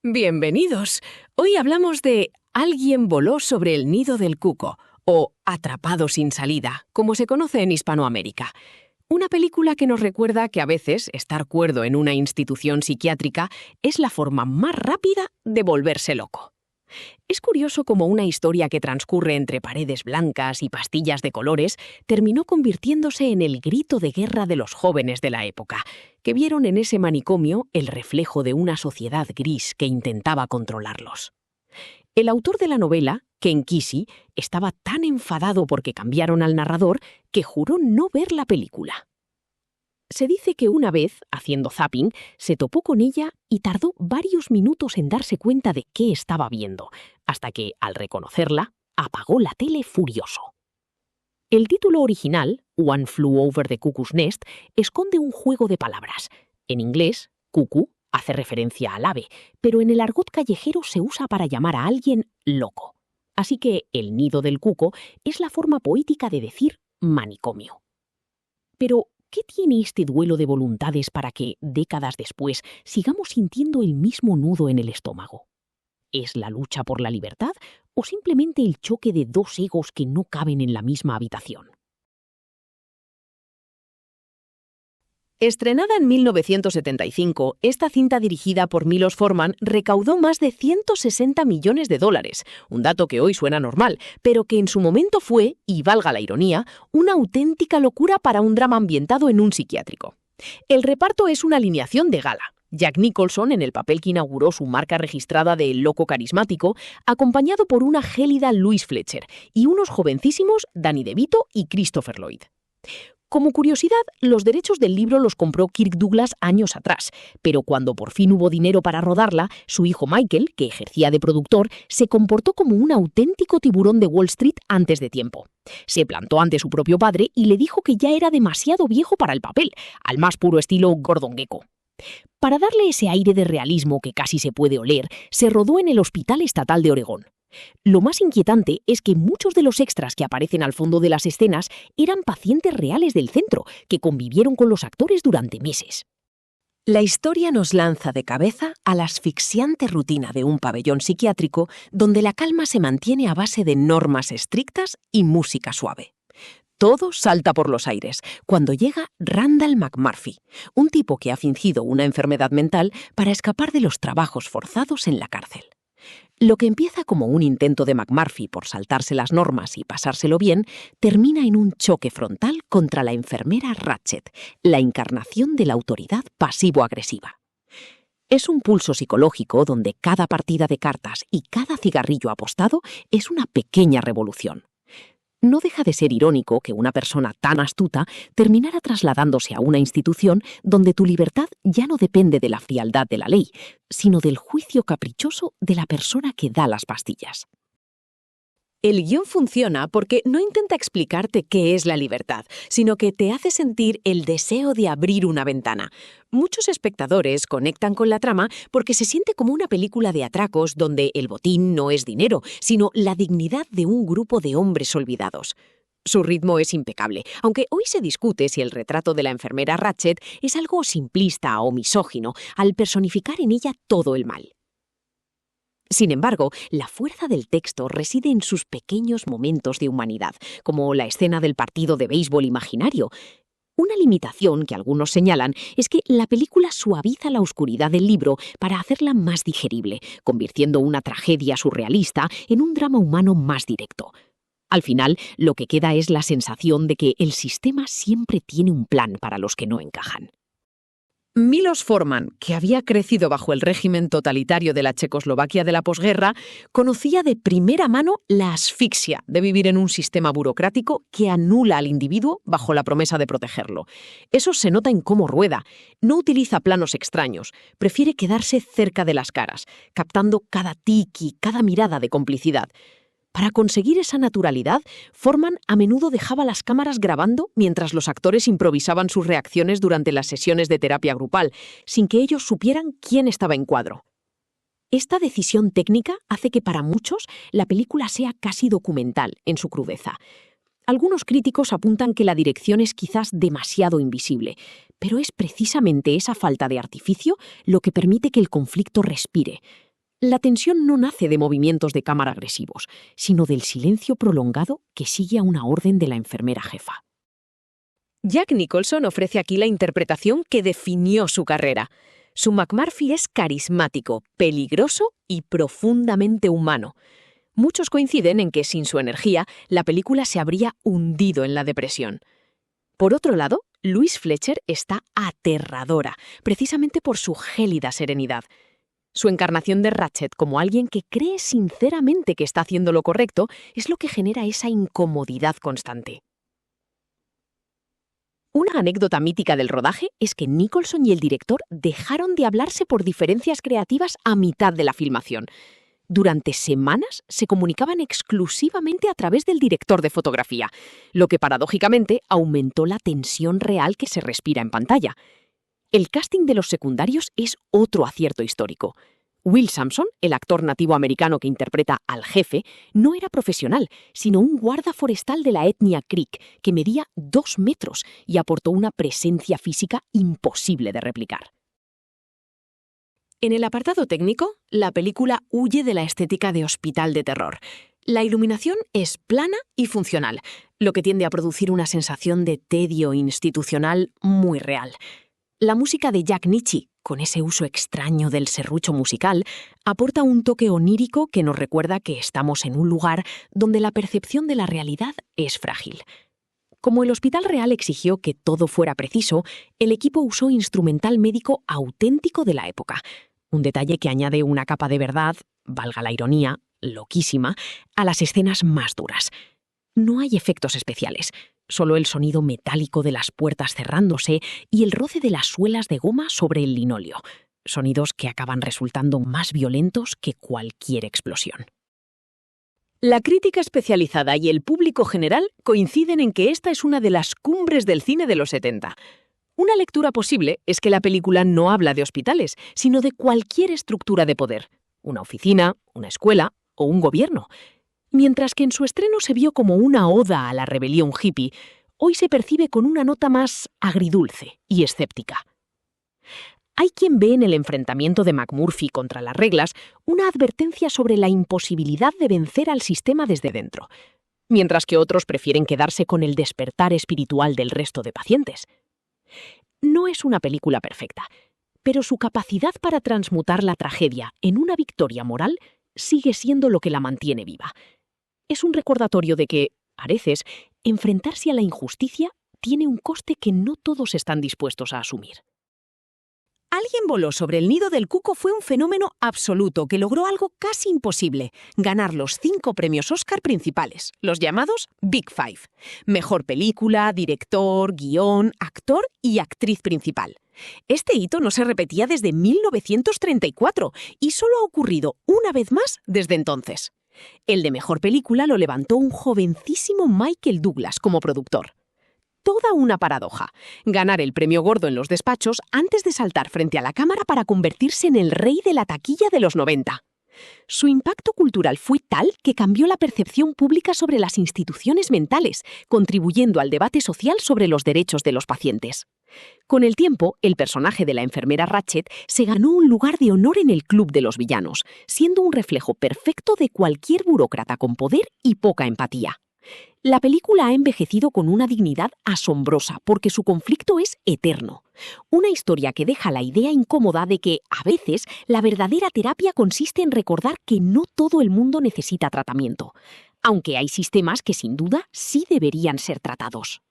Bienvenidos. Hoy hablamos de Alguien voló sobre el nido del cuco, o Atrapado sin salida, como se conoce en Hispanoamérica. Una película que nos recuerda que a veces estar cuerdo en una institución psiquiátrica es la forma más rápida de volverse loco. Es curioso cómo una historia que transcurre entre paredes blancas y pastillas de colores terminó convirtiéndose en el grito de guerra de los jóvenes de la época, que vieron en ese manicomio el reflejo de una sociedad gris que intentaba controlarlos. El autor de la novela, Ken Kesey, estaba tan enfadado porque cambiaron al narrador que juró no ver la película. Se dice que una vez, haciendo zapping, se topó con ella y tardó varios minutos en darse cuenta de qué estaba viendo, hasta que, al reconocerla, apagó la tele furioso. El título original, One Flew Over the Cuckoo's Nest, esconde un juego de palabras. En inglés, cuckoo hace referencia al ave, pero en el argot callejero se usa para llamar a alguien loco. Así que el nido del cuco es la forma poética de decir manicomio. Pero, ¿qué tiene este duelo de voluntades para que, décadas después, sigamos sintiendo el mismo nudo en el estómago? ¿Es la lucha por la libertad o simplemente el choque de dos egos que no caben en la misma habitación? Estrenada en 1975, esta cinta dirigida por Milos Forman recaudó más de $160 millones, un dato que hoy suena normal, pero que en su momento fue, y valga la ironía, una auténtica locura para un drama ambientado en un psiquiátrico. El reparto es una alineación de gala. Jack Nicholson en el papel que inauguró su marca registrada de loco carismático, acompañado por una gélida Louise Fletcher y unos jovencísimos Danny DeVito y Christopher Lloyd. Como curiosidad, los derechos del libro los compró Kirk Douglas años atrás, pero cuando por fin hubo dinero para rodarla, su hijo Michael, que ejercía de productor, se comportó como un auténtico tiburón de Wall Street antes de tiempo. Se plantó ante su propio padre y le dijo que ya era demasiado viejo para el papel, al más puro estilo Gordon Gekko. Para darle ese aire de realismo que casi se puede oler, se rodó en el Hospital Estatal de Oregón. Lo más inquietante es que muchos de los extras que aparecen al fondo de las escenas eran pacientes reales del centro, que convivieron con los actores durante meses. La historia nos lanza de cabeza a la asfixiante rutina de un pabellón psiquiátrico donde la calma se mantiene a base de normas estrictas y música suave. Todo salta por los aires cuando llega Randall McMurphy, un tipo que ha fingido una enfermedad mental para escapar de los trabajos forzados en la cárcel. Lo que empieza como un intento de McMurphy por saltarse las normas y pasárselo bien, termina en un choque frontal contra la enfermera Ratched, la encarnación de la autoridad pasivo-agresiva. Es un pulso psicológico donde cada partida de cartas y cada cigarrillo apostado es una pequeña revolución. No deja de ser irónico que una persona tan astuta terminara trasladándose a una institución donde tu libertad ya no depende de la frialdad de la ley, sino del juicio caprichoso de la persona que da las pastillas. El guión funciona porque no intenta explicarte qué es la libertad, sino que te hace sentir el deseo de abrir una ventana. Muchos espectadores conectan con la trama porque se siente como una película de atracos donde el botín no es dinero, sino la dignidad de un grupo de hombres olvidados. Su ritmo es impecable, aunque hoy se discute si el retrato de la enfermera Ratched es algo simplista o misógino al personificar en ella todo el mal. Sin embargo, la fuerza del texto reside en sus pequeños momentos de humanidad, como la escena del partido de béisbol imaginario. Una limitación que algunos señalan es que la película suaviza la oscuridad del libro para hacerla más digerible, convirtiendo una tragedia surrealista en un drama humano más directo. Al final, lo que queda es la sensación de que el sistema siempre tiene un plan para los que no encajan. Milos Forman, que había crecido bajo el régimen totalitario de la Checoslovaquia de la posguerra, conocía de primera mano la asfixia de vivir en un sistema burocrático que anula al individuo bajo la promesa de protegerlo. Eso se nota en cómo rueda. No utiliza planos extraños, prefiere quedarse cerca de las caras, captando cada tic y cada mirada de complicidad. Para conseguir esa naturalidad, Forman a menudo dejaba las cámaras grabando mientras los actores improvisaban sus reacciones durante las sesiones de terapia grupal, sin que ellos supieran quién estaba en cuadro. Esta decisión técnica hace que para muchos la película sea casi documental en su crudeza. Algunos críticos apuntan que la dirección es quizás demasiado invisible, pero es precisamente esa falta de artificio lo que permite que el conflicto respire. La tensión no nace de movimientos de cámara agresivos, sino del silencio prolongado que sigue a una orden de la enfermera jefa. Jack Nicholson ofrece aquí la interpretación que definió su carrera. Su McMurphy es carismático, peligroso y profundamente humano. Muchos coinciden en que sin su energía, la película se habría hundido en la depresión. Por otro lado, Louise Fletcher está aterradora, precisamente por su gélida serenidad. Su encarnación de Ratched como alguien que cree sinceramente que está haciendo lo correcto es lo que genera esa incomodidad constante. Una anécdota mítica del rodaje es que Nicholson y el director dejaron de hablarse por diferencias creativas a mitad de la filmación. Durante semanas se comunicaban exclusivamente a través del director de fotografía, lo que paradójicamente aumentó la tensión real que se respira en pantalla. El casting de los secundarios es otro acierto histórico. Will Sampson, el actor nativo americano que interpreta al jefe, no era profesional, sino un guarda forestal de la etnia Creek, que medía 2 metros y aportó una presencia física imposible de replicar. En el apartado técnico, la película huye de la estética de hospital de terror. La iluminación es plana y funcional, lo que tiende a producir una sensación de tedio institucional muy real. La música de Jack Nitzsche, con ese uso extraño del serrucho musical, aporta un toque onírico que nos recuerda que estamos en un lugar donde la percepción de la realidad es frágil. Como el Hospital Real exigió que todo fuera preciso, el equipo usó instrumental médico auténtico de la época, un detalle que añade una capa de verdad, valga la ironía, loquísima, a las escenas más duras. No hay efectos especiales, solo el sonido metálico de las puertas cerrándose y el roce de las suelas de goma sobre el linóleo, sonidos que acaban resultando más violentos que cualquier explosión. La crítica especializada y el público general coinciden en que esta es una de las cumbres del cine de los 70. Una lectura posible es que la película no habla de hospitales, sino de cualquier estructura de poder, una oficina, una escuela o un gobierno. Mientras que en su estreno se vio como una oda a la rebelión hippie, hoy se percibe con una nota más agridulce y escéptica. Hay quien ve en el enfrentamiento de McMurphy contra las reglas una advertencia sobre la imposibilidad de vencer al sistema desde dentro, mientras que otros prefieren quedarse con el despertar espiritual del resto de pacientes. No es una película perfecta, pero su capacidad para transmutar la tragedia en una victoria moral sigue siendo lo que la mantiene viva. Es un recordatorio de que, a veces, enfrentarse a la injusticia tiene un coste que no todos están dispuestos a asumir. Alguien voló sobre el nido del cuco fue un fenómeno absoluto que logró algo casi imposible, ganar los 5 premios Oscar principales, los llamados Big Five. Mejor película, director, guión, actor y actriz principal. Este hito no se repetía desde 1934 y solo ha ocurrido una vez más desde entonces. El de mejor película lo levantó un jovencísimo Michael Douglas como productor. Toda una paradoja, ganar el premio gordo en los despachos antes de saltar frente a la cámara para convertirse en el rey de la taquilla de los 90. Su impacto cultural fue tal que cambió la percepción pública sobre las instituciones mentales, contribuyendo al debate social sobre los derechos de los pacientes. Con el tiempo, el personaje de la enfermera Ratched se ganó un lugar de honor en el club de los villanos, siendo un reflejo perfecto de cualquier burócrata con poder y poca empatía. La película ha envejecido con una dignidad asombrosa porque su conflicto es eterno. Una historia que deja la idea incómoda de que, a veces, la verdadera terapia consiste en recordar que no todo el mundo necesita tratamiento, aunque hay sistemas que sin duda sí deberían ser tratados.